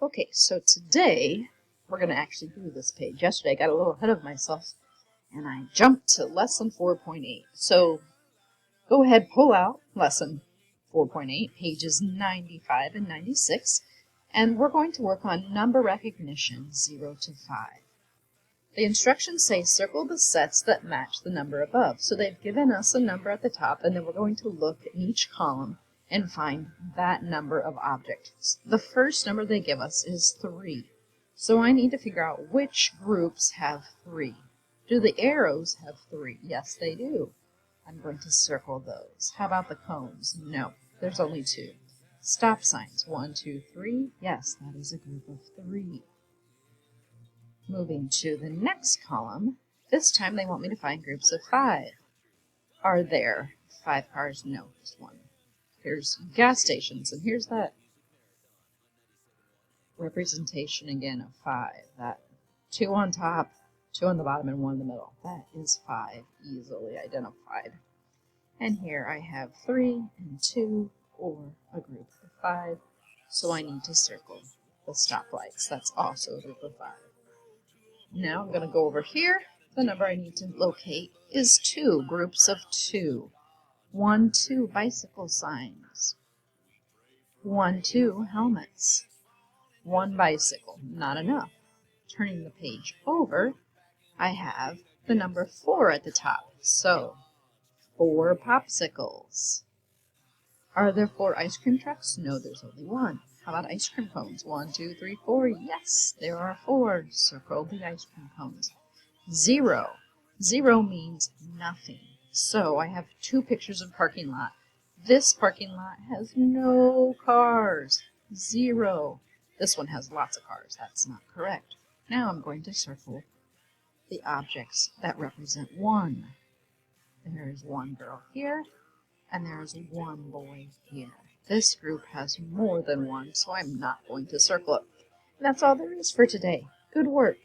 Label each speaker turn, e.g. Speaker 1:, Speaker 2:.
Speaker 1: Okay, so today we're going to actually do this page. Yesterday I got a little ahead of myself and I jumped to lesson 4.8. So go ahead, pull out lesson 4.8, pages 95 and 96, and we're going to work on number recognition 0 to 5. The instructions say circle the sets that match the number above. So they've given us a number at the top, and then we're going to look in each column and find that number of objects. The first number they give us is 3. So I need to figure out which groups have 3. Do the arrows have 3? Yes, they do. I'm going to circle those. How about the cones? No, there's only 2. Stop signs, 1, 2, 3. Yes, that is a group of 3. Moving to the next column, this time they want me to find groups of 5. Are there 5 cars? No, just 1. Here's gas stations, and here's that representation again of 5. That 2 on top, 2 on the bottom, and 1 in the middle. That is 5, easily identified. And here I have 3 and 2, or a group of 5, so I need to circle the stoplights. That's also a group of 5. Now I'm going to go over here. The number I need to locate is 2, groups of 2. 1, 2 bicycle signs. 1, 2 helmets. 1 bicycle, not enough. Turning the page over, I have the number 4 at the top. So, 4 popsicles. Are there 4 ice cream trucks? No, there's only 1. How about ice cream cones? 1, 2, 3, 4. Yes, there are 4. Circle the ice cream cones. 0. 0 means nothing. So I have 2 pictures of parking lot. This parking lot has no cars. 0. This one has lots of cars. That's not correct. Now I'm going to circle the objects that represent 1. There is 1 girl here, and there is 1 boy here. This group has more than 1, so I'm not going to circle it. And that's all there is for today. Good work.